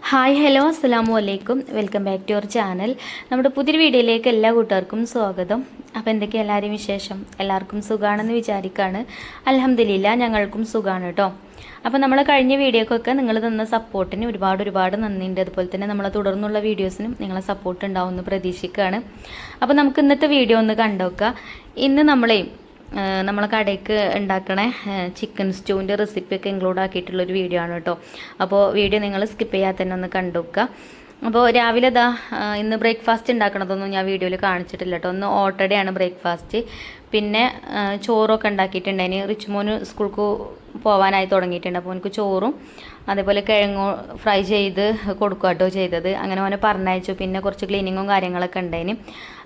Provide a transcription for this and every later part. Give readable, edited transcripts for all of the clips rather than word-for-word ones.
Hi hello അസ്സലാമു അലൈക്കും welcome back to our channel. നമ്മുടെ പുതിയൊരു വീഡിയോയിലേക്ക് എല്ലാ കൂട്ടുകാർക്കും സ്വാഗതം. അപ്പോൾ എന്തൊക്കെയാണ് എല്ലാവരും വിശേഷം? എല്ലാവർക്കും സുഖമാണെന്ന് വിചാരിക്കുകയാണ്. അൽഹംദുലില്ലാ ഞങ്ങൾക്കും സുഖമാണ് കേട്ടോ. അപ്പോൾ നമ്മൾ കഴിഞ്ഞ വീഡിയോക്കൊക്കെ നിങ്ങൾ തന്ന സപ്പോർട്ടിന് ഒരുപാട് നന്ദിയുണ്ട്. അതുപോലെ തന്നെ നമ്മളെ തുടർന്നുള്ള വീഡിയോസിനും നിങ്ങളെ സപ്പോർട്ട് ഉണ്ടാവുമെന്ന് പ്രതീക്ഷിക്കുകയാണ്. അപ്പോൾ നമുക്ക് ഇന്നത്തെ വീഡിയോ ഒന്ന് കണ്ടുനോക്കാം. ഇന്ന് നമ്മളെ കടയ്ക്ക് ഉണ്ടാക്കണ ചിക്കൻ സ്റ്റൂവിൻ്റെ റെസിപ്പിയൊക്കെ ഇൻക്ലൂഡ് ആക്കിയിട്ടുള്ളൊരു വീഡിയോ ആണ് കേട്ടോ. അപ്പോൾ വീഡിയോ നിങ്ങൾ സ്കിപ്പ് ചെയ്യാതെ തന്നെ ഒന്ന് കണ്ടുനോക്കുക. അപ്പോൾ രാവിലെ ഇന്ന് ബ്രേക്ക്ഫാസ്റ്റ് ഉണ്ടാക്കണതൊന്നും ഞാൻ വീഡിയോയിൽ കാണിച്ചിട്ടില്ല കേട്ടോ. ഒന്ന് ഓട്ടടയാണ് ബ്രേക്ക്ഫാസ്റ്റ്. പിന്നെ ചോറൊക്കെ ഉണ്ടാക്കിയിട്ടുണ്ടായിന്. റിച്ചുമോന് സ്കൂൾക്ക് പോകാനായി തുടങ്ങിയിട്ടുണ്ട്. അപ്പോൾ എനിക്ക് ചോറും അതേപോലെ കിഴങ്ങ് ഫ്രൈ ചെയ്ത് കൊടുക്കുക കേട്ടോ ചെയ്തത്. അങ്ങനെ ഓനെ പറഞ്ഞയച്ചു. പിന്നെ കുറച്ച് ക്ലീനിങ്ങും കാര്യങ്ങളൊക്കെ ഉണ്ടായിന്.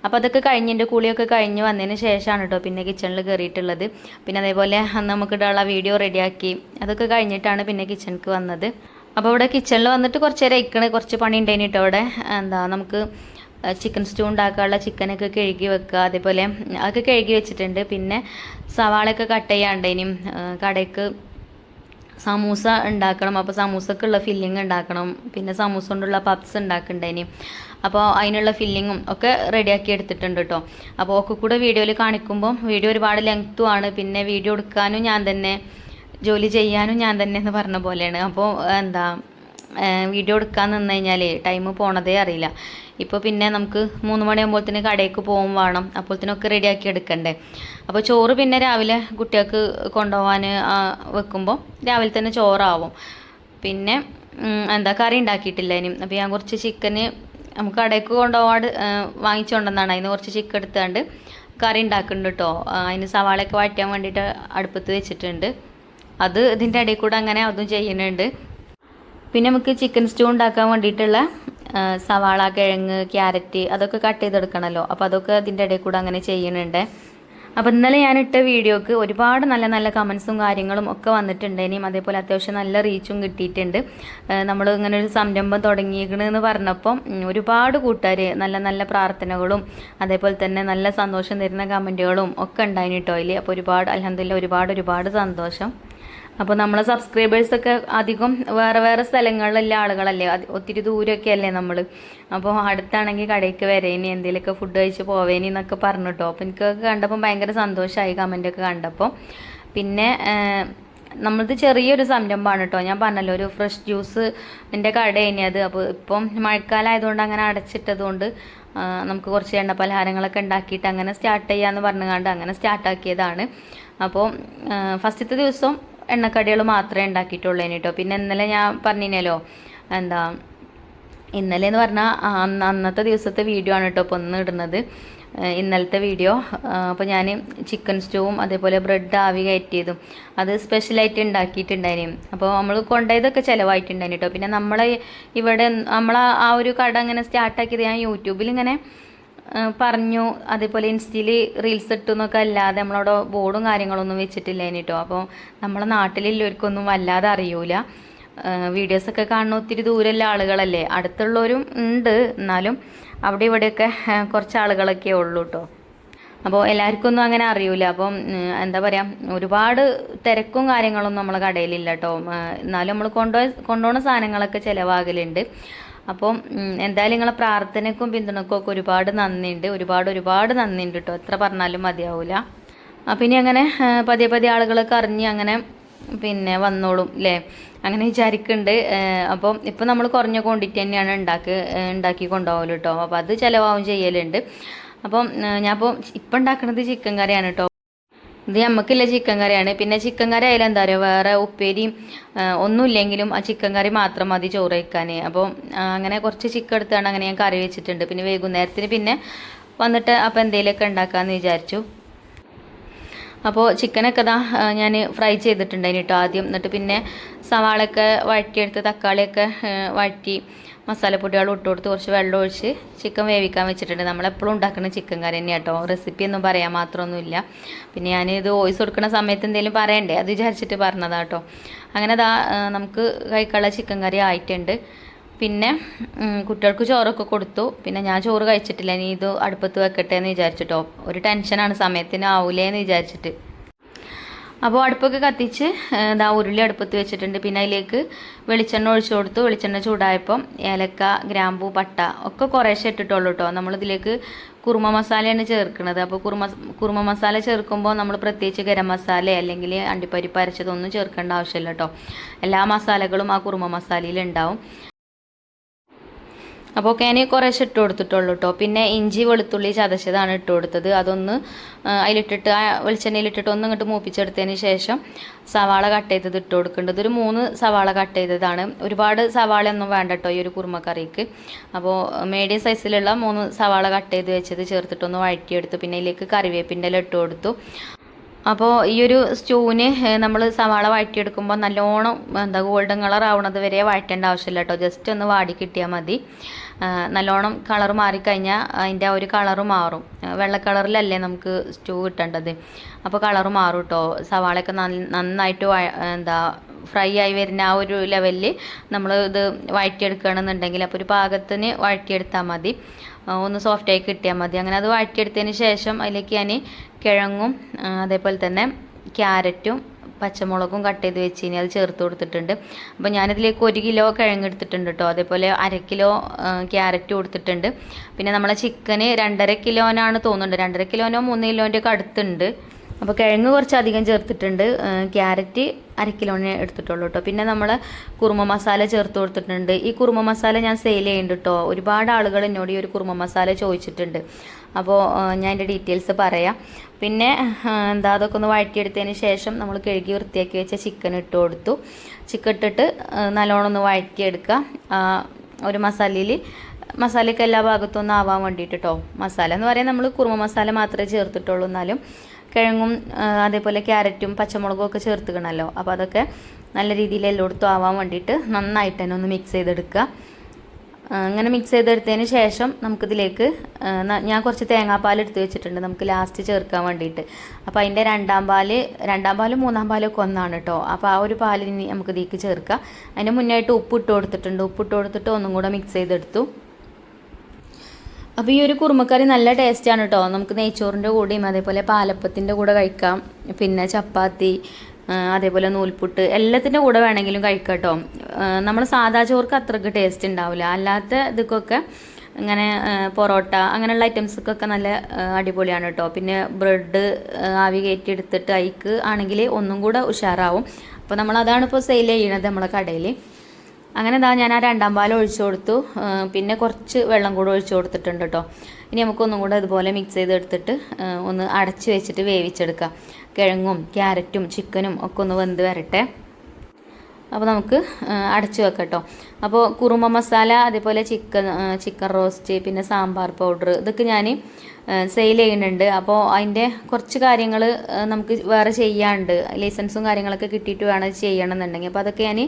അപ്പോൾ അതൊക്കെ കഴിഞ്ഞ് എൻ്റെ കുളിയൊക്കെ കഴിഞ്ഞ് വന്നതിന് ശേഷമാണ് കേട്ടോ പിന്നെ കിച്ചണിൽ കയറിയിട്ടുള്ളത്. പിന്നെ അതേപോലെ അന്ന് നമുക്കിടാനുള്ള വീഡിയോ റെഡിയാക്കി അതൊക്കെ കഴിഞ്ഞിട്ടാണ് പിന്നെ കിച്ചണിക്ക് വന്നത്. അപ്പോൾ ഇവിടെ കിച്ചണിൽ വന്നിട്ട് കുറച്ച് നേരം കുറച്ച് പണി ഉണ്ടായിന് കേട്ടോ. അവിടെ നമുക്ക് ചിക്കൻ സ്റ്റൂ ഉണ്ടാക്കാനുള്ള ചിക്കനൊക്കെ കഴുകി വെക്കുക. അതേപോലെ അതൊക്കെ കഴുകി വെച്ചിട്ടുണ്ട്. പിന്നെ സവാളയൊക്കെ കട്ട് ചെയ്യാണ്ടേനും കടയ്ക്ക് സമൂസ ഉണ്ടാക്കണം. അപ്പോൾ സമൂസക്കുള്ള ഫില്ലിങ് ഉണ്ടാക്കണം. പിന്നെ സമൂസ കൊണ്ടുള്ള പപ്സ് ഉണ്ടാക്കണ്ടേനും. അപ്പോൾ അതിനുള്ള ഫില്ലിങ്ങും ഒക്കെ റെഡിയാക്കി എടുത്തിട്ടുണ്ട് കേട്ടോ. അപ്പോൾ ഒക്കെ കൂടെ വീഡിയോയിൽ കാണിക്കുമ്പോൾ വീഡിയോ ഒരുപാട് ലെങ്ത്തുമാണ്. പിന്നെ വീഡിയോ എടുക്കാനും ഞാൻ തന്നെ, ജോലി ചെയ്യാനും ഞാൻ തന്നെ എന്ന് പറഞ്ഞ പോലെയാണ്. അപ്പോൾ വീഡിയോ എടുക്കാൻ നിന്ന് കഴിഞ്ഞാൽ ടൈം പോണതേ അറിയില്ല. ഇപ്പോൾ പിന്നെ നമുക്ക് 3 മണിയാകുമ്പോഴത്തേന് കടയ്ക്ക് പോകും വേണം. അപ്പോഴത്തേനൊക്കെ റെഡിയാക്കി എടുക്കണ്ടേ. അപ്പോൾ ചോറ് പിന്നെ രാവിലെ കുട്ടികൾക്ക് കൊണ്ടുപോകാൻ വെക്കുമ്പോൾ രാവിലെ തന്നെ ചോറാവും. പിന്നെ കറി ഉണ്ടാക്കിയിട്ടില്ല ഇനി. അപ്പോൾ ഞാൻ കുറച്ച് ചിക്കന് നമുക്ക് കടയ്ക്ക് കൊണ്ടുപോകാൻ വാങ്ങിച്ചുകൊണ്ടെന്നാണ്. അതിന് കുറച്ച് ചിക്കൻ എടുത്തുകൊണ്ട് കറി ഉണ്ടാക്കുന്നുണ്ട് കേട്ടോ. അതിന് സവാളയൊക്കെ വഴറ്റാൻ വേണ്ടിയിട്ട് അടുപ്പത്ത് വെച്ചിട്ടുണ്ട്. അത് ഇതിൻ്റെ ഇടയിൽ കൂടെ അങ്ങനെ അതും ചെയ്യുന്നുണ്ട്. പിന്നെ നമുക്ക് ചിക്കൻ സ്റ്റൂ ഉണ്ടാക്കാൻ വേണ്ടിയിട്ടുള്ള സവാള, കിഴങ്ങ്, ക്യാരറ്റ് അതൊക്കെ കട്ട് ചെയ്തെടുക്കണമല്ലോ. അപ്പോൾ അതൊക്കെ ഇതിൻ്റെ ഇടയിൽ കൂടെ അങ്ങനെ ചെയ്യുന്നുണ്ട്. അപ്പോൾ ഇന്നലെ ഞാനിട്ട വീഡിയോക്ക് ഒരുപാട് നല്ല കമൻസും കാര്യങ്ങളും ഒക്കെ വന്നിട്ടുണ്ട്. ഇനിയും അതേപോലെ അത്യാവശ്യം നല്ല റീച്ചും കിട്ടിയിട്ടുണ്ട്. നമ്മൾ ഇങ്ങനെ ഒരു സംരംഭം തുടങ്ങിയിരിക്കണമെന്ന് പറഞ്ഞപ്പം ഒരുപാട് കൂട്ടുകാർ നല്ല പ്രാർത്ഥനകളും അതേപോലെ തന്നെ നല്ല സന്തോഷം തരുന്ന കമൻറ്റുകളും ഒക്കെ ഉണ്ടായിന് കേട്ടോ അതിൽ. അപ്പോൾ അൽഹംദുലില്ലാ ഒരുപാട് സന്തോഷം. അപ്പോൾ നമ്മളെ സബ്സ്ക്രൈബേഴ്സൊക്കെ അധികം വേറെ സ്ഥലങ്ങളിലുള്ള ആളുകളല്ലേ, ഒത്തിരി ദൂരമൊക്കെ അല്ലേ നമ്മൾ. അപ്പോൾ അടുത്താണെങ്കിൽ കടയ്ക്ക് വരേനി, എന്തെങ്കിലുമൊക്കെ ഫുഡ് കഴിച്ച് പോവേനി എന്നൊക്കെ പറഞ്ഞു കേട്ടോ. അപ്പോൾ എനിക്കൊക്കെ കണ്ടപ്പോൾ ഭയങ്കര സന്തോഷമായി കമൻറ്റൊക്കെ കണ്ടപ്പോൾ. പിന്നെ നമ്മളത് ചെറിയൊരു സംരംഭമാണ് കേട്ടോ. ഞാൻ പറഞ്ഞല്ലോ ഒരു ഫ്രഷ് ജ്യൂസിൻ്റെ കടയേനി അത്. അപ്പോൾ ഇപ്പം മഴക്കാലം ആയതുകൊണ്ട് അങ്ങനെ അടച്ചിട്ടതുകൊണ്ട് നമുക്ക് കുറച്ച് എണ്ണ പലഹാരങ്ങളൊക്കെ ഉണ്ടാക്കിയിട്ട് അങ്ങനെ സ്റ്റാർട്ട് ചെയ്യാമെന്ന് പറഞ്ഞുകൊണ്ട് അങ്ങനെ സ്റ്റാർട്ടാക്കിയതാണ്. അപ്പോൾ ഫസ്റ്റത്തെ ദിവസം എണ്ണക്കടികൾ മാത്രമേ ഉണ്ടാക്കിയിട്ടുള്ളൂ കേട്ടോ. പിന്നെ ഇന്നലെ ഞാൻ പറഞ്ഞിനല്ലോ ഇന്നലെ എന്ന് പറഞ്ഞാൽ അന്നത്തെ ദിവസത്തെ വീഡിയോ ആണ് കേട്ടോ ഇപ്പോൾ ഒന്ന് ഇടുന്നത്, ഇന്നലത്തെ വീഡിയോ. അപ്പോൾ ഞാൻ ചിക്കൻ സ്റ്റൂവും അതേപോലെ ബ്രെഡ് ആവി കയറ്റിയതും അത് സ്പെഷ്യലായിട്ട് ഉണ്ടാക്കിയിട്ടുണ്ടായിരുന്നു. അപ്പോൾ നമ്മൾ കൊണ്ടുപോയതൊക്കെ ചിലവായിട്ടുണ്ടായിരുന്നു കേട്ടോ. പിന്നെ ആ ഒരു കട അങ്ങനെ സ്റ്റാർട്ടാക്കിയത് ഞാൻ യൂട്യൂബിൽ ഇങ്ങനെ പറഞ്ഞു, അതേപോലെ ഇൻസ്റ്റയിൽ റീൽസ് ഇട്ടു എന്നൊക്കെ അല്ലാതെ നമ്മളവിടെ ബോർഡും കാര്യങ്ങളൊന്നും വെച്ചിട്ടില്ല കേട്ടോ. അപ്പോൾ നമ്മളെ നാട്ടിലുള്ളവർക്കൊന്നും വല്ലാതെ അറിയൂല. വീഡിയോസൊക്കെ കാണുന്ന ഒത്തിരി ദൂരമുള്ള ആളുകളല്ലേ, അടുത്തുള്ളവരും ഉണ്ട്, എന്നാലും അവിടെ ഇവിടെയൊക്കെ കുറച്ച് ആളുകളൊക്കെ ഉള്ളൂ കേട്ടോ. അപ്പോൾ എല്ലാവർക്കും ഒന്നും അങ്ങനെ അറിയൂല. അപ്പം ഒരുപാട് തിരക്കും കാര്യങ്ങളൊന്നും നമ്മളെ കടയിലില്ല കേട്ടോ. എന്നാലും നമ്മൾ കൊണ്ടുപോകുന്ന സാധനങ്ങളൊക്കെ ചിലവാകലുണ്ട്. അപ്പം എന്തായാലും നിങ്ങളെ പ്രാർത്ഥനയ്ക്കും പിന്തുണക്കും ഒക്കെ ഒരുപാട് നന്ദിയുണ്ട്. ഒരുപാട് നന്ദിയുണ്ട് കേട്ടോ. എത്ര പറഞ്ഞാലും മതിയാവില്ല. അപ്പം ഇനി അങ്ങനെ പതിയെ ആളുകളൊക്കെ അറിഞ്ഞ് അങ്ങനെ പിന്നെ വന്നോളും അല്ലേ, അങ്ങനെ വിചാരിക്കുന്നുണ്ട്. അപ്പം ഇപ്പം നമ്മൾ കുറഞ്ഞ ക്വാണ്ടിറ്റി തന്നെയാണ് ഉണ്ടാക്കി കൊണ്ടുപോകലും കേട്ടോ. അപ്പോൾ അത് ചിലവാകും ചെയ്യലുണ്ട്. അപ്പം ഞാനിപ്പോൾ ഇപ്പം ഉണ്ടാക്കുന്നത് ചിക്കൻ കറിയാണ് കേട്ടോ. ഇത് നമുക്കില്ല ചിക്കൻ കറിയാണ്. പിന്നെ ചിക്കൻ കറി ആയാലും എന്താ പറയുക, വേറെ ഉപ്പേരിയും ഒന്നുമില്ലെങ്കിലും ആ ചിക്കൻ കറി മാത്രം മതി ചോറ് വയ്ക്കാൻ. അപ്പോൾ അങ്ങനെ കുറച്ച് ചിക്കൻ എടുത്താണ് അങ്ങനെ ഞാൻ കറി വെച്ചിട്ടുണ്ട്. പിന്നെ വൈകുന്നേരത്തിന് പിന്നെ വന്നിട്ട് അപ്പോൾ എന്തെങ്കിലുമൊക്കെ ഉണ്ടാക്കാമെന്ന് വിചാരിച്ചു. അപ്പോൾ ചിക്കനൊക്കെ ഞാൻ ഫ്രൈ ചെയ്തിട്ടുണ്ടായിരുന്നു കേട്ടോ ആദ്യം. എന്നിട്ട് പിന്നെ സവാളയൊക്കെ വഴറ്റിയെടുത്ത് തക്കാളിയൊക്കെ വഴറ്റി മസാലപ്പൊടികൾ ഇട്ട് കൊടുത്ത് കുറച്ച് വെള്ളം ഒഴിച്ച് ചിക്കൻ വേവിക്കാൻ വെച്ചിട്ടുണ്ട്. നമ്മളെപ്പോഴും ഉണ്ടാക്കുന്ന ചിക്കൻ കറി തന്നെയാണ് കേട്ടോ. റെസിപ്പി ഒന്നും പറയാൻ മാത്രമൊന്നുമില്ല. പിന്നെ ഞാനിത് വോയിസ് കൊടുക്കുന്ന സമയത്ത് എന്തെങ്കിലും പറയണ്ടേ, അത് വിചാരിച്ചിട്ട് പറഞ്ഞതാണ് കേട്ടോ. അങ്ങനെ നമുക്ക് കഴിക്കാനുള്ള ചിക്കൻ കറി ആയിട്ടുണ്ട്. പിന്നെ കുട്ടികൾക്ക് ചോറൊക്കെ കൊടുത്തു. പിന്നെ ഞാൻ ചോറ് കഴിച്ചിട്ടില്ല, ഇനി ഇത് അടുപ്പത്ത് വെക്കട്ടെ എന്ന് വിചാരിച്ചിട്ടോ. ഒരു ടെൻഷനാണ് സമയത്തിന് ആവൂലേ എന്ന് വിചാരിച്ചിട്ട്. അപ്പോൾ അടുപ്പൊക്കെ കത്തിച്ച് ഇതാ ഉരുളി അടുപ്പത്ത് വെച്ചിട്ടുണ്ട്. പിന്നെ അതിലേക്ക് വെളിച്ചെണ്ണ ഒഴിച്ചു കൊടുത്തു. വെളിച്ചെണ്ണ ചൂടായപ്പം ഏലക്ക, ഗ്രാമ്പൂ, പട്ട ഒക്കെ കുറേശ്ശെ ഇട്ടിട്ടുള്ളൂ കേട്ടോ. നമ്മളിതിലേക്ക് കുറുമ മസാലയാണ് ചേർക്കുന്നത്. അപ്പോൾ കുറുമ മസാല ചേർക്കുമ്പോൾ നമ്മൾ പ്രത്യേകിച്ച് ഗരം മസാല അല്ലെങ്കിൽ അണ്ടിപ്പരിപ്പ് അരച്ചതൊന്നും ചേർക്കേണ്ട ആവശ്യമില്ല കേട്ടോ. എല്ലാ മസാലകളും ആ കുറുമ മസാലയിൽ ഉണ്ടാവും. അപ്പോൾ ഞാൻ കുറേശ്ശെ ഇട്ട് കൊടുത്തിട്ടുള്ളൂ കേട്ടോ. പിന്നെ ഇഞ്ചി വെളുത്തുള്ളി ചതച്ചതാണ് ഇട്ട് കൊടുത്തത്. അതൊന്ന് അതിലിട്ടിട്ട് ആ വെളിച്ചെണ്ണയിലിട്ടിട്ട് ഒന്ന് ഇങ്ങോട്ട് മൂപ്പിച്ചെടുത്തതിന് ശേഷം സവാള കട്ട് ചെയ്തത് ഇട്ട് കൊടുക്കേണ്ടത്. ഒരു 3 സവാള കട്ട് ചെയ്തതാണ്. ഒരുപാട് സവാളയൊന്നും വേണ്ട കേട്ടോ ഈ ഒരു കുറുമക്കറിക്ക്. അപ്പോൾ മീഡിയം സൈസിലുള്ള 3 സവാള കട്ട് ചെയ്ത് വെച്ചത് ചേർത്തിട്ടൊന്ന് വഴറ്റിയെടുത്തു. പിന്നെ ഇതിലേക്ക് കറിവേപ്പിൻ്റെ ഇല ഇട്ട് കൊടുത്തു. അപ്പോൾ ഈ ഒരു സ്റ്റൂവിന് നമ്മൾ സവാള വഴറ്റിയെടുക്കുമ്പോൾ നല്ലോണം ഗോൾഡൻ കളർ ആവുന്നത് വരെ വഴറ്റേണ്ട ആവശ്യമില്ല കേട്ടോ. ജസ്റ്റ് ഒന്ന് വാടി കിട്ടിയാൽ മതി. നല്ലോണം കളർ മാറിക്കഴിഞ്ഞാൽ അതിൻ്റെ ആ ഒരു കളറ് മാറും. വെള്ള കളറിലല്ലേ നമുക്ക് സ്റ്റൂ കിട്ടേണ്ടത്. അപ്പോൾ കളറ് മാറും കേട്ടോ. സവാളയൊക്കെ നന്നായിട്ട് ഫ്രൈ ആയി വരുന്ന ആ ഒരു ലെവലിൽ നമ്മൾ ഇത് വഴറ്റിയെടുക്കുകയാണെന്നുണ്ടെങ്കിൽ അപ്പോൾ ഒരു പാകത്തിന് വഴറ്റിയെടുത്താൽ മതി. ഒന്ന് സോഫ്റ്റായി കിട്ടിയാൽ മതി. അങ്ങനെ അത് വഴറ്റിയെടുത്തതിന് ശേഷം അതിലേക്ക് ഞാൻ കിഴങ്ങും അതേപോലെ തന്നെ ക്യാരറ്റും പച്ചമുളകും കട്ട് ചെയ്ത് വെച്ച് കഴിഞ്ഞാൽ അത് ചേർത്ത് കൊടുത്തിട്ടുണ്ട്. അപ്പോൾ ഞാനിതിലേക്ക് 1 കിലോ കിഴങ്ങ് എടുത്തിട്ടുണ്ട് കേട്ടോ. അതേപോലെ 1/2 കിലോ ക്യാരറ്റ് കൊടുത്തിട്ടുണ്ട്. പിന്നെ നമ്മളെ ചിക്കന് 2.5 കിലോനാണ് തോന്നുന്നുണ്ട്. 2.5 കിലോനോ 3 കിലോൻ്റെ ഒക്കെ അടുത്തുണ്ട്. അപ്പോൾ കിഴങ്ങ് കുറച്ച് അധികം ചേർത്തിട്ടുണ്ട്. ക്യാരറ്റ് 1/2 കിലോനെ എടുത്തിട്ടുള്ളൂ കേട്ടോ. പിന്നെ നമ്മൾ കുറുമ മസാല ചേർത്ത് കൊടുത്തിട്ടുണ്ട്. ഈ കുറുമ മസാല ഞാൻ സെയിൽ ചെയ്യുന്നുണ്ട് കേട്ടോ. ഒരുപാട് ആളുകൾ എന്നോട് ഈ ഒരു കുറുമ മസാല ചോദിച്ചിട്ടുണ്ട്. അപ്പോൾ ഞാൻ എൻ്റെ ഡീറ്റെയിൽസ് പറയാം. പിന്നെ അതൊക്കെ ഒന്ന് വഴറ്റിയെടുത്തതിന് ശേഷം നമ്മൾ കഴുകി വൃത്തിയാക്കി വെച്ച ചിക്കൻ ഇട്ട് കൊടുത്തു. ചിക്കൻ ഇട്ടിട്ട് നല്ലോണം ഒന്ന് വഴറ്റിയെടുക്കുക. ഒരു മസാലയ്ക്ക് എല്ലാ ഭാഗത്തും ഒന്ന് ആവാൻ വേണ്ടിയിട്ട് കേട്ടോ. മസാല എന്ന് പറയുന്നത് നമ്മൾ കുറുമ മസാല മാത്രമേ ചേർത്തിട്ടുള്ളൂ. എന്നാലും കിഴങ്ങും അതേപോലെ ക്യാരറ്റും പച്ചമുളകും ഒക്കെ ചേർത്തുകണല്ലോ. അപ്പോൾ അതൊക്കെ നല്ല രീതിയിൽ എല്ലായിടത്തും ആവാൻ വേണ്ടിയിട്ട് നന്നായിട്ട് തന്നെ ഒന്ന് മിക്സ് ചെയ്തെടുക്കുക. അങ്ങനെ മിക്സ് ചെയ്തെടുത്തതിന് ശേഷം നമുക്കിതിലേക്ക് ഞാൻ കുറച്ച് തേങ്ങാപ്പാൽ എടുത്ത് വെച്ചിട്ടുണ്ട് നമുക്ക് ലാസ്റ്റ് ചേർക്കാൻ വേണ്ടിയിട്ട്. അപ്പോൾ അതിൻ്റെ രണ്ടാം പാലും 3-ാം പാലും ഒക്കെ ഒന്നാണ് കേട്ടോ. അപ്പോൾ ആ ഒരു പാലിന് നമുക്ക് ഇതിലേക്ക് ചേർക്കാം. അതിന് മുന്നായിട്ട് ഉപ്പിട്ട് കൊടുത്തിട്ടുണ്ട്. ഉപ്പിട്ട് കൊടുത്തിട്ട് ഒന്നും കൂടെ മിക്സ് ചെയ്തെടുത്തു. അപ്പോൾ ഈ ഒരു കുറുമക്കറി നല്ല ടേസ്റ്റാണ് കേട്ടോ. നമുക്ക് നെയ്ച്ചോറിൻ്റെ കൂടെയും അതേപോലെ പാലപ്പത്തിൻ്റെ കൂടെ കഴിക്കാം. പിന്നെ ചപ്പാത്തി, അതേപോലെ നൂൽപുട്ട് എല്ലാത്തിൻ്റെ കൂടെ വേണമെങ്കിലും കഴിക്കാം കേട്ടോ. നമ്മൾ സാധാ ചോർക്ക് അത്രയ്ക്ക് ടേസ്റ്റ് ഉണ്ടാവില്ല. അല്ലാത്ത ഇതൊക്കെ ഇങ്ങനെ പൊറോട്ട അങ്ങനെയുള്ള ഐറ്റംസൊക്കെ നല്ല അടിപൊളിയാണ് കേട്ടോ. പിന്നെ ബ്രെഡ് ആവി കയറ്റി എടുത്തിട്ട് അയക്ക് ആണെങ്കിൽ ഒന്നും കൂടെ ഉഷാറാവും. അപ്പോൾ നമ്മളതാണ് ഇപ്പോൾ സെയിൽ ചെയ്യണത് നമ്മളെ കടയിൽ. അങ്ങനെ ഞാൻ ആ 2-ാം പാൽ ഒഴിച്ചു കൊടുത്തു. പിന്നെ കുറച്ച് വെള്ളം കൂടെ ഒഴിച്ചു കൊടുത്തിട്ടുണ്ട് കേട്ടോ. ഇനി നമുക്കൊന്നും കൂടെ ഇതുപോലെ മിക്സ് ചെയ്തെടുത്തിട്ട് ഒന്ന് അടച്ച് വെച്ചിട്ട് വേവിച്ചെടുക്കാം. കിഴങ്ങും ക്യാരറ്റും ചിക്കനും ഒക്കെ ഒന്ന് വെന്ത് വരട്ടെ. അപ്പോൾ നമുക്ക് അടച്ച് വെക്കാം കേട്ടോ. അപ്പോൾ കുറുമ മസാല അതേപോലെ ചിക്കൻ റോസ്റ്റ് പിന്നെ സാമ്പാർ പൗഡർ ഇതൊക്കെ ഞാൻ സെയിൽ ചെയ്യുന്നുണ്ട്. അപ്പോൾ അതിൻ്റെ കുറച്ച് കാര്യങ്ങൾ നമുക്ക് വേറെ ചെയ്യാണ്ട് ലൈസൻസും കാര്യങ്ങളൊക്കെ കിട്ടിയിട്ട് വേണം ചെയ്യണമെന്നുണ്ടെങ്കിൽ അപ്പോൾ അതൊക്കെ ഞാൻ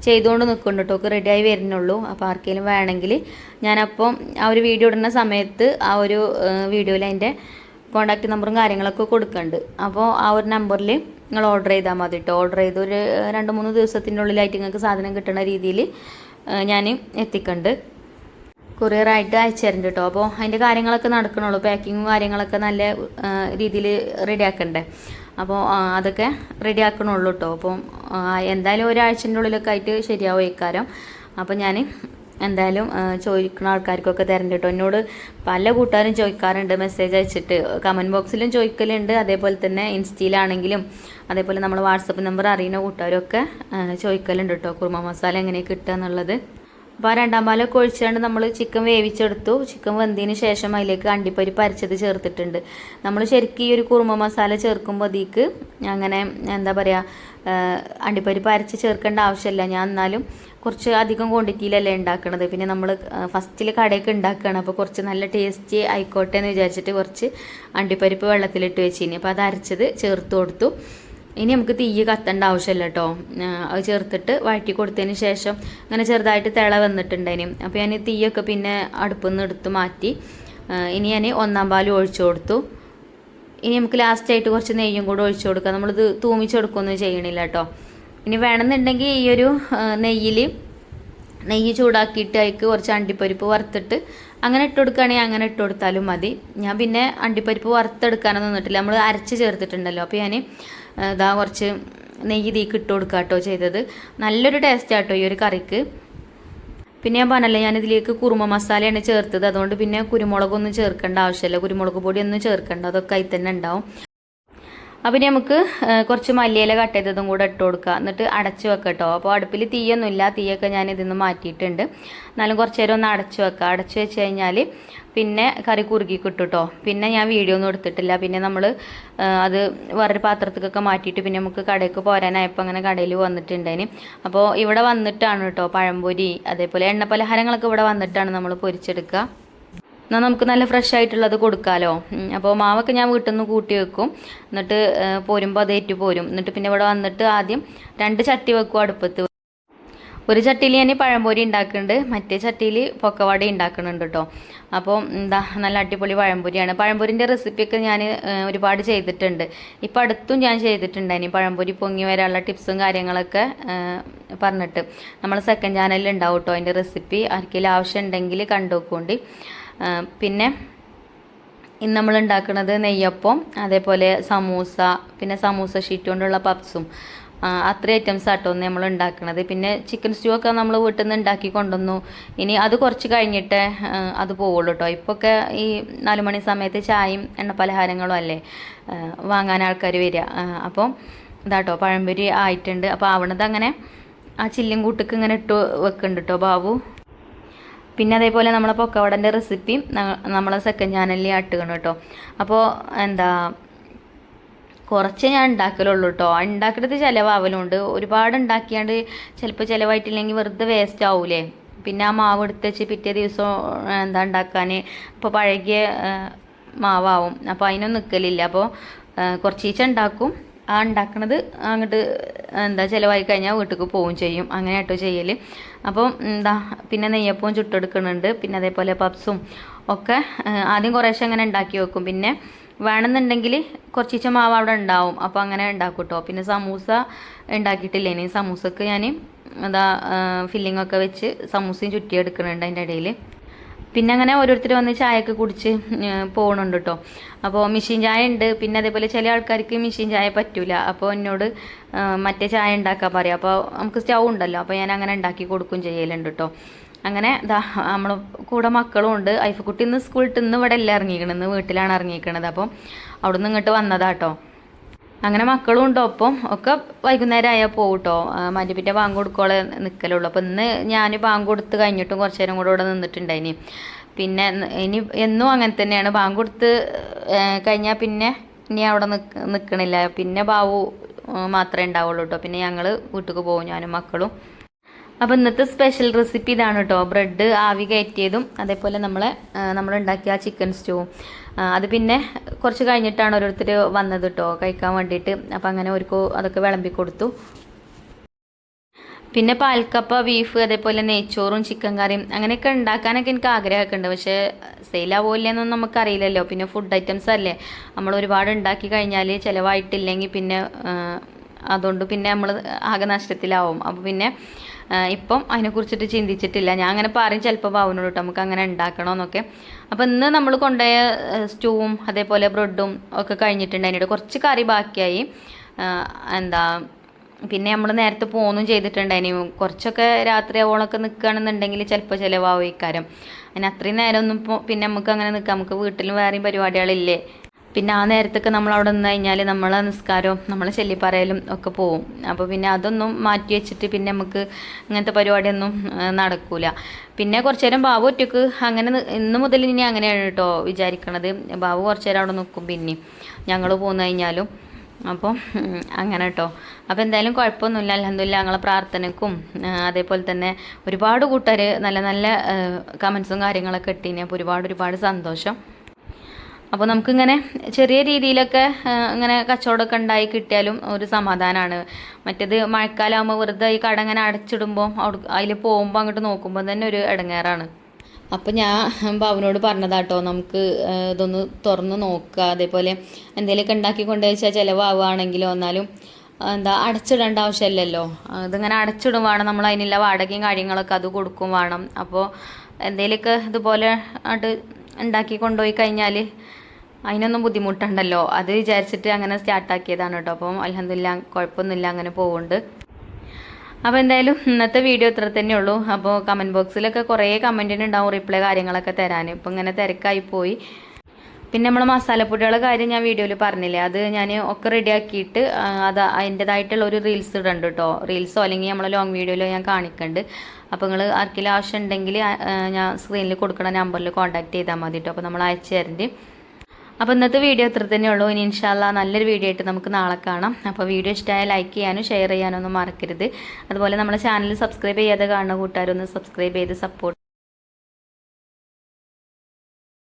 ചെയ്തുകൊണ്ട് നിൽക്കുന്നുണ്ട് കേട്ടോ. ഒക്കെ റെഡിയായി വരുന്നുള്ളൂ. അപ്പോൾ ആർക്കെങ്കിലും വേണമെങ്കിൽ ഞാനപ്പോൾ ആ ഒരു വീഡിയോ ഇടുന്ന സമയത്ത് ആ ഒരു വീഡിയോയിൽ അതിൻ്റെ കോൺടാക്റ്റ് നമ്പറും കാര്യങ്ങളൊക്കെ കൊടുക്കുന്നുണ്ട്. അപ്പോൾ ആ ഒരു നമ്പറിൽ നിങ്ങൾ ഓർഡർ ചെയ്താൽ മതി കേട്ടോ. ഓർഡർ ചെയ്ത് ഒരു 2-3 ദിവസത്തിൻ്റെ ഉള്ളിലായിട്ട് നിങ്ങൾക്ക് സാധനം കിട്ടുന്ന രീതിയിൽ ഞാൻ എത്തിക്കുന്നുണ്ട്. കൊറിയറായിട്ട് അയച്ചു തരുന്നുണ്ട് കേട്ടോ. അപ്പോൾ അതിൻ്റെ കാര്യങ്ങളൊക്കെ നടക്കണുള്ളൂ. പാക്കിങ്ങും കാര്യങ്ങളൊക്കെ നല്ല രീതിയിൽ റെഡിയാക്കണ്ടേ. അപ്പോൾ അതൊക്കെ റെഡിയാക്കണുള്ളൂ കേട്ടോ. അപ്പം എന്തായാലും ഒരാഴ്ചൻ്റെ ഉള്ളിലൊക്കെ ആയിട്ട് ശരിയാവും ഇക്കാരം. അപ്പോൾ ഞാൻ എന്തായാലും ചോദിക്കുന്ന ആൾക്കാർക്കൊക്കെ തരണ്ട കേട്ടോ. എന്നോട് പല കൂട്ടുകാരും ചോദിക്കാറുണ്ട്, മെസ്സേജ് അയച്ചിട്ട് കമൻറ്റ് ബോക്സിലും ചോദിക്കലുണ്ട്. അതേപോലെ തന്നെ ഇൻസ്റ്റയിലാണെങ്കിലും അതേപോലെ നമ്മൾ വാട്സപ്പ് നമ്പർ അറിയുന്ന കൂട്ടുകാരൊക്കെ ചോദിക്കലുണ്ട് കേട്ടോ കുറുമ മസാല എങ്ങനെ കിട്ടുക എന്നുള്ളത്. അപ്പോൾ ആ 2-ാം പാലൊക്കെ ഒഴിച്ചുകൊണ്ട് നമ്മൾ ചിക്കൻ വേവിച്ചെടുത്തു. ചിക്കൻ വെന്തതിന് ശേഷം അതിലേക്ക് അണ്ടിപ്പരിപ്പ് അരച്ചത് ചേർത്തിട്ടുണ്ട്. നമ്മൾ ശരിക്കും ഈ ഒരു കുറുമ മസാല ചേർക്കുമ്പോൾ അതിലേക്ക് അങ്ങനെ എന്താ പറയുക അണ്ടിപ്പരിപ്പ് അരച്ച് ചേർക്കേണ്ട ആവശ്യമില്ല. ഞാൻ എന്നാലും കുറച്ച് അധികം ക്വാണ്ടിറ്റിയിലല്ലേ ഉണ്ടാക്കണത്. പിന്നെ നമ്മൾ ഫസ്റ്റിൽ കടയൊക്കെ ഉണ്ടാക്കുകയാണ്. അപ്പോൾ കുറച്ച് നല്ല ടേസ്റ്റി ആയിക്കോട്ടെ എന്ന് വിചാരിച്ചിട്ട് കുറച്ച് അണ്ടിപ്പരിപ്പ് വെള്ളത്തിലിട്ട് വെച്ചിനി. അപ്പോൾ അത് അരച്ചത് ചേർത്ത് കൊടുത്തു. ഇനി നമുക്ക് തീ കത്തേണ്ട ആവശ്യമില്ല കേട്ടോ. അത് ചേർത്തിട്ട് വഴറ്റി കൊടുത്തതിന് ശേഷം അങ്ങനെ ചെറുതായിട്ട് തിള വന്നിട്ടുണ്ടതിന്. അപ്പോൾ ഞാൻ തീയൊക്കെ പിന്നെ അടുപ്പിൽ നിന്ന് എടുത്ത് മാറ്റി. ഇനി ഞാൻ 1-ാം പാലും ഒഴിച്ചു കൊടുത്തു. ഇനി നമുക്ക് ലാസ്റ്റായിട്ട് കുറച്ച് നെയ്യും കൂടെ ഒഴിച്ചു കൊടുക്കാം. നമ്മളിത് തൂമിച്ചെടുക്കുകയൊന്നും ചെയ്യണില്ല കേട്ടോ. ഇനി വേണമെന്നുണ്ടെങ്കിൽ ഈ ഒരു നെയ്യ് ചൂടാക്കിയിട്ട് അതിലേക്ക് കുറച്ച് അണ്ടിപ്പരിപ്പ് വറുത്തിട്ട് അങ്ങനെ ഇട്ട് കൊടുക്കുകയാണെങ്കിൽ അങ്ങനെ ഇട്ട് കൊടുത്താലും മതി. ഞാൻ പിന്നെ അണ്ടിപ്പരിപ്പ് വറുത്തെടുക്കാനൊന്നും നിന്നിട്ടില്ല. നമ്മൾ അരച്ച് ചേർത്തിട്ടുണ്ടല്ലോ. അപ്പോൾ ഞാൻ ഇതാ കുറച്ച് നെയ്യ് തീക്ക് ഇട്ട് കൊടുക്കുക കേട്ടോ ചെയ്തത്. നല്ലൊരു ടേസ്റ്റ് ആട്ടോ ഈ ഒരു കറിക്ക്. പിന്നെ ഞാൻ പറഞ്ഞല്ലേ ഞാനിതിലേക്ക് കുറുമ മസാലയാണ് ചേർത്തത്, അതുകൊണ്ട് പിന്നെ കുരുമുളകൊന്നും ചേർക്കേണ്ട ആവശ്യമില്ല, കുരുമുളക് പൊടിയൊന്നും ചേർക്കേണ്ട, അതൊക്കെ അതിൽ തന്നെ ഉണ്ടാവും. അപ്പം ഇനി നമുക്ക് കുറച്ച് മല്ലിയില കട്ട് ചെയ്തതും കൂടെ ഇട്ട് കൊടുക്കുക, എന്നിട്ട് അടച്ച് വെക്കുക കേട്ടോ. അപ്പോൾ അടുപ്പിൽ തീയൊന്നുമില്ല, തീയൊക്കെ ഞാൻ ഇതിൽ നിന്ന് മാറ്റിയിട്ടുണ്ട്. എന്നാലും കുറച്ച് നേരം ഒന്ന് അടച്ച് വെക്കുക. അടച്ച് വെച്ച് കഴിഞ്ഞാൽ പിന്നെ കറി കുറുകി കിട്ടും കേട്ടോ. പിന്നെ ഞാൻ വീഡിയോ ഒന്നും എടുത്തിട്ടില്ല. പിന്നെ നമ്മൾ അത് വേറൊരു പാത്രത്തിലൊക്കെ മാറ്റിയിട്ട് പിന്നെ നമുക്ക് കടയ്ക്ക് പോരാനായപ്പോൾ അങ്ങനെ കടയിൽ വന്നിട്ടുണ്ടേന്. അപ്പോൾ ഇവിടെ വന്നിട്ടാണ് കേട്ടോ പഴംപൊരി അതേപോലെ എണ്ണ പലഹാരങ്ങളൊക്കെ ഇവിടെ വന്നിട്ടാണ് നമ്മൾ പൊരിച്ചെടുക്കുക. എന്നാൽ നമുക്ക് നല്ല ഫ്രഷ് ആയിട്ടുള്ളത് കൊടുക്കാമല്ലോ. അപ്പോൾ മാവൊക്കെ ഞാൻ വീട്ടിൽ നിന്ന് കൂട്ടി വെക്കും, എന്നിട്ട് പോരുമ്പോൾ അതേറ്റ് പോരും. എന്നിട്ട് പിന്നെ ഇവിടെ വന്നിട്ട് ആദ്യം 2 ചട്ടി വെക്കും അടുപ്പത്ത്. ഒരു ചട്ടിയിൽ ഞാൻ പഴംപൊരി ഉണ്ടാക്കുന്നുണ്ട്, മറ്റേ ചട്ടിയിൽ പൊക്കവട ഉണ്ടാക്കുന്നുണ്ട് കേട്ടോ. അപ്പോൾ എന്താ നല്ല അടിപൊളി പഴംപൊരിയാണ്. പഴംപൊരിൻ്റെ റെസിപ്പിയൊക്കെ ഞാൻ ഒരുപാട് ചെയ്തിട്ടുണ്ട്. ഇപ്പം അടുത്തും ഞാൻ ചെയ്തിട്ടുണ്ടായിനി പഴംപൊരി പൊങ്ങി വരാനുള്ള ടിപ്സും കാര്യങ്ങളൊക്കെ പറഞ്ഞിട്ട്. നമ്മൾ സെക്കൻഡ് ചാനലിൽ ഉണ്ടാവും കേട്ടോ അതിൻ്റെ റെസിപ്പി, ആർക്കെങ്കിലും ആവശ്യം ഉണ്ടെങ്കിൽ കണ്ടുനോക്കുകൊണ്ട്. പിന്നെ ഇന്ന് നമ്മൾ ഉണ്ടാക്കുന്നത് നെയ്യപ്പം, അതേപോലെ സമൂസ, പിന്നെ സമൂസ ഷീറ്റ് കൊണ്ടുള്ള പപ്സും, അത്ര ഐറ്റംസ് ആട്ടോ നമ്മൾ ഉണ്ടാക്കുന്നത്. പിന്നെ ചിക്കൻ സ്റ്റൂ ഒക്കെ നമ്മൾ വീട്ടിൽ നിന്ന് ഉണ്ടാക്കി കൊണ്ടുവന്നു. ഇനി അത് കുറച്ച് കഴിഞ്ഞിട്ട് അത് പോവുള്ളൂ കേട്ടോ. ഇപ്പോൾ ഒക്കെ ഈ 4 മണി സമയത്ത് ചായയും എണ്ണ പലഹാരങ്ങളും അല്ലേ വാങ്ങാൻ ആൾക്കാർ വരിക. അപ്പോൾ ഇതാട്ടോ പഴംപൊരി ആയിട്ടുണ്ട്. അപ്പോൾ ആവണത് അങ്ങനെ ആ ചില്ലും കൂട്ടിക്ക് ഇങ്ങനെ ഇട്ട് വെക്കുന്നുണ്ട് കേട്ടോ ബാബു. പിന്നെ അതേപോലെ നമ്മളെ പൊക്കവടൻ്റെ റെസിപ്പി നമ്മളെ സെക്കൻഡ് ചാനലിൽ ആട്ടുകയാണ് കേട്ടോ. അപ്പോൾ എന്താ കുറച്ച് ഞാൻ ഉണ്ടാക്കലുള്ളൂ കേട്ടോ. ഉണ്ടാക്കുന്നത് ചിലവാവലുണ്ട്, ഒരുപാട് ഉണ്ടാക്കിയാണ്ട് ചിലപ്പോൾ ചിലവായിട്ടില്ലെങ്കിൽ വെറുതെ വേസ്റ്റ് ആവൂലേ. പിന്നെ ആ മാവ് എടുത്ത് വെച്ച് പിറ്റേ ദിവസം എന്താ ഉണ്ടാക്കാൻ ഇപ്പോൾ പഴകിയ മാവാവും. അപ്പോൾ അതിനൊന്നും നിൽക്കലില്ല. അപ്പോൾ കുറച്ചീച്ച ഉണ്ടാക്കും. ആ ഉണ്ടാക്കണത് അങ്ങോട്ട് എന്താ ചിലവായി കഴിഞ്ഞാൽ വീട്ടിലേക്ക് പോവുകയും ചെയ്യും. അങ്ങനെ ആട്ടോ ചെയ്യൽ. അപ്പം എന്താ പിന്നെ നെയ്യപ്പവും ചുട്ടെടുക്കുന്നുണ്ട്. പിന്നെ അതേപോലെ പപ്സും ഒക്കെ ആദ്യം കുറേശ്ശെ അങ്ങനെ ഉണ്ടാക്കി വെക്കും. പിന്നെ വേണമെന്നുണ്ടെങ്കിൽ കുറച്ചീച്ച മാവ് അവിടെ ഉണ്ടാവും, അപ്പോൾ അങ്ങനെ ഉണ്ടാക്കും കേട്ടോ. പിന്നെ സമൂസ ഉണ്ടാക്കിയിട്ടില്ല, ഇനി സമൂസക്ക് ഞാൻ എന്താ ഫില്ലിംഗ് ഒക്കെ വെച്ച് സമൂസയും ചുറ്റിയെടുക്കുന്നുണ്ട് അതിൻ്റെ ഇടയിൽ. പിന്നെ അങ്ങനെ ഓരോരുത്തർ വന്ന് ചായയൊക്കെ കുടിച്ച് പോകുന്നുണ്ട് കേട്ടോ. അപ്പോൾ മെഷീൻ ചായ ഉണ്ട്. പിന്നെ അതേപോലെ ചില ആൾക്കാർക്ക് മെഷീൻ ചായ പറ്റൂല, അപ്പോൾ എന്നോട് മറ്റേ ചായ ഉണ്ടാക്കാൻ പറയാം. അപ്പോൾ നമുക്ക് സ്റ്റൗ ഉണ്ടല്ലോ, അപ്പോൾ ഞാൻ അങ്ങനെ ഉണ്ടാക്കി കൊടുക്കും ചെയ്യലുണ്ട് കേട്ടോ. അങ്ങനെ നമ്മൾ കൂടെ മക്കളും ഉണ്ട്. ഐഫക്കുട്ടി ഇന്ന് സ്കൂളിൽ നിന്ന് ഇവിടെ എല്ലാം ഇറങ്ങിയിരിക്കണത്, ഇന്ന് വീട്ടിലാണ് ഇറങ്ങിയിരിക്കണത്. അപ്പം അവിടെ നിന്ന് ഇങ്ങോട്ട് വന്നതാട്ടോ. അങ്ങനെ മക്കളും ഉണ്ടോ ഒപ്പം. ഒക്കെ വൈകുന്നേരം ആയാൽ പോകും കേട്ടോ. മരുപ്പിറ്റ ബാങ്ക് കൊടുക്കോളെ നിൽക്കലുള്ളൂ. അപ്പോൾ ഇന്ന് ഞാൻ ബാങ്ക് കൊടുത്ത് കഴിഞ്ഞിട്ടും കുറച്ച് നേരം കൂടെ ഇവിടെ നിന്നിട്ടുണ്ടായിനി. പിന്നെ ഇനി എന്നും അങ്ങനെ തന്നെയാണ്, ബാങ്ക് കൊടുത്ത് കഴിഞ്ഞാൽ പിന്നെ ഇനി അവിടെ നിൽക്കണില്ല. പിന്നെ ബാവു മാത്രമേ ഉണ്ടാവുള്ളൂ കേട്ടോ. പിന്നെ ഞങ്ങൾ വീട്ടിലേക്ക് പോകും, ഞാനും മക്കളും. അപ്പോൾ ഇന്നത്തെ സ്പെഷ്യൽ റെസിപ്പി ഇതാണ് കേട്ടോ. ബ്രെഡ് ആവി കയറ്റിയതും അതേപോലെ നമ്മളുണ്ടാക്കിയ ചിക്കൻ സ്റ്റൂവും. അത് പിന്നെ കുറച്ച് കഴിഞ്ഞിട്ടാണ് ഓരോരുത്തർ വന്നത് കേട്ടോ കഴിക്കാൻ വേണ്ടിയിട്ട്. അപ്പോൾ അങ്ങനെ അവർക്ക് അതൊക്കെ വിളമ്പി കൊടുത്തു. പിന്നെ പാൽക്കപ്പ, ബീഫ്, അതേപോലെ നെയ്ച്ചോറും ചിക്കൻ കറിയും അങ്ങനെയൊക്കെ ഉണ്ടാക്കാനൊക്കെ എനിക്ക് ആഗ്രഹമൊക്കെ ഉണ്ട്. പക്ഷേ സെയിലാവില്ല എന്നൊന്നും നമുക്കറിയില്ലല്ലോ. പിന്നെ ഫുഡ് ഐറ്റംസ് അല്ലേ, നമ്മൾ ഒരുപാട് ഉണ്ടാക്കി കഴിഞ്ഞാൽ ചിലവായിട്ടില്ലെങ്കിൽ പിന്നെ അതുകൊണ്ട് പിന്നെ നമ്മൾ ആകെ നഷ്ടത്തിലാവും. അപ്പോൾ പിന്നെ ഇപ്പം അതിനെക്കുറിച്ചിട്ട് ചിന്തിച്ചിട്ടില്ല. ഞാൻ അങ്ങനെ പറയും ചിലപ്പോൾ ബാവുനോട് കേട്ടോ നമുക്ക് അങ്ങനെ ഉണ്ടാക്കണമെന്നൊക്കെ. അപ്പോൾ ഇന്ന് നമ്മൾ കൊണ്ടുപോയ സ്റ്റൂവും അതേപോലെ ബ്രെഡും ഒക്കെ കഴിഞ്ഞിട്ടുണ്ട്. അതിനിടെ കുറച്ച് കറി ബാക്കിയായി. എന്താ പിന്നെ നമ്മൾ നേരത്തെ പോകുന്നും ചെയ്തിട്ടുണ്ടായിനി. കുറച്ചൊക്കെ രാത്രി ആവോളൊക്കെ നിൽക്കുകയാണെന്നുണ്ടെങ്കിൽ ചിലപ്പോൾ ചിലവാകും ഇക്കാരം. അതിന് അത്രയും നേരമൊന്നും ഇപ്പോൾ പിന്നെ നമുക്ക് അങ്ങനെ നിൽക്കാം, നമുക്ക് വീട്ടിലും വേറെയും പരിപാടികളില്ലേ. പിന്നെ ആ നേരത്തൊക്കെ നമ്മൾ അവിടെ നിന്ന് കഴിഞ്ഞാൽ നമ്മളെ നിസ്കാരവും നമ്മളെ ചെല്ലിപ്പറയലും ഒക്കെ പോവും. അപ്പോൾ പിന്നെ അതൊന്നും മാറ്റി വെച്ചിട്ട് പിന്നെ നമുക്ക് ഇങ്ങനത്തെ പരിപാടിയൊന്നും നടക്കൂല. പിന്നെ കുറച്ച് നേരം ബാബു ഒറ്റക്ക് അങ്ങനെ ഇന്ന് മുതൽ ഇനി അങ്ങനെയാണ് കേട്ടോ വിചാരിക്കണത്. ബാബു കുറച്ച് നേരം അവിടെ നിൽക്കും പിന്നെ ഞങ്ങൾ പോന്നു കഴിഞ്ഞാലും. അപ്പോൾ അങ്ങനെ കേട്ടോ. അപ്പോൾ എന്തായാലും കുഴപ്പമൊന്നുമില്ല, അൽഹംദുലില്ലാ. ഞങ്ങളെ പ്രാർത്ഥനയ്ക്കും അതേപോലെ തന്നെ ഒരുപാട് കൂട്ടുകാർ നല്ല നല്ല കമൻസും കാര്യങ്ങളൊക്കെ ഇട്ടീനി. അപ്പോൾ ഒരുപാട് സന്തോഷം. അപ്പോൾ നമുക്കിങ്ങനെ ചെറിയ രീതിയിലൊക്കെ ഇങ്ങനെ കച്ചവടമൊക്കെ ഉണ്ടായി കിട്ടിയാലും ഒരു സമാധാനമാണ്. മറ്റേത് മഴക്കാലമാകുമ്പോൾ വെറുതെ ഈ കട ഇങ്ങനെ അടച്ചിടുമ്പോൾ അതിൽ പോകുമ്പോൾ അങ്ങോട്ട് നോക്കുമ്പോൾ തന്നെ ഒരു ഇടങ്ങേറാണ്. അപ്പോൾ ഞാൻ ബാബുനോട് പറഞ്ഞതാട്ടോ നമുക്ക് ഇതൊന്ന് തുറന്ന് നോക്കുക, അതേപോലെ എന്തെങ്കിലുമൊക്കെ ഉണ്ടാക്കി കൊണ്ടുവച്ചാൽ ചിലവാകുകയാണെങ്കിലോ എന്നാലും എന്താ അടച്ചിടേണ്ട ആവശ്യമില്ലല്ലോ. ഇതിങ്ങനെ അടച്ചിടും വേണം, നമ്മൾ അതിനുള്ള വാടകയും കാര്യങ്ങളൊക്കെ അത് കൊടുക്കും വേണം. അപ്പോൾ എന്തെങ്കിലുമൊക്കെ ഇതുപോലെ ആയിട്ട് ഉണ്ടാക്കി കൊണ്ടുപോയി കഴിഞ്ഞാൽ അതിനൊന്നും ബുദ്ധിമുട്ടുണ്ടല്ലോ, അത് വിചാരിച്ചിട്ട് അങ്ങനെ സ്റ്റാർട്ടാക്കിയതാണ് കേട്ടോ. അപ്പം അൽഹംദുലില്ലാ കുഴപ്പമൊന്നുമില്ല, അങ്ങനെ പോകുന്നുണ്ട്. അപ്പോൾ എന്തായാലും ഇന്നത്തെ വീഡിയോ ഇത്ര തന്നെ ഉള്ളൂ. അപ്പോൾ കമൻറ്റ് ബോക്സിലൊക്കെ കുറേ കമൻറ്റിനുണ്ടാവും റിപ്ലൈ കാര്യങ്ങളൊക്കെ തരാൻ. ഇപ്പം ഇങ്ങനെ തിരക്കായി പോയി. പിന്നെ നമ്മൾ മസാലപ്പൊടികളുടെ കാര്യം ഞാൻ വീഡിയോയിൽ പറഞ്ഞില്ലേ, അത് ഞാൻ ഒക്കെ റെഡിയാക്കിയിട്ട് അത് അതിൻ്റെതായിട്ടുള്ള ഒരു റീൽസ് ഇടുന്നുണ്ട് കേട്ടോ. റീൽസോ അല്ലെങ്കിൽ നമ്മളെ ലോങ് വീഡിയോയിലോ ഞാൻ കാണിക്കുന്നുണ്ട്. അപ്പോൾ നിങ്ങൾ ആർക്കെങ്കിലും ആവശ്യം ഉണ്ടെങ്കിൽ ഞാൻ സ്ക്രീനിൽ കൊടുക്കുന്ന നമ്പറിൽ കോൺടാക്ട് ചെയ്താൽ മതി കേട്ടോ. അപ്പോൾ നമ്മൾ അയച്ചു തരണ്ട്. അപ്പോൾ ഇന്നത്തെ വീഡിയോ ഇത്ര തന്നെ ഉള്ളൂ. ഇനി ഇൻഷാല്ലാ നല്ലൊരു വീഡിയോ ആയിട്ട് നമുക്ക് നാളെ കാണാം. അപ്പോൾ വീഡിയോ ഇഷ്ടമായ ലൈക്ക് ചെയ്യാനും ഷെയർ ചെയ്യാനും ഒന്നും മറക്കരുത്. അതുപോലെ നമ്മുടെ ചാനൽ സബ്സ്ക്രൈബ് ചെയ്യാതെ കാണുന്ന കൂട്ടുകാരൊന്ന് സബ്സ്ക്രൈബ് ചെയ്ത് സപ്പോർട്ട്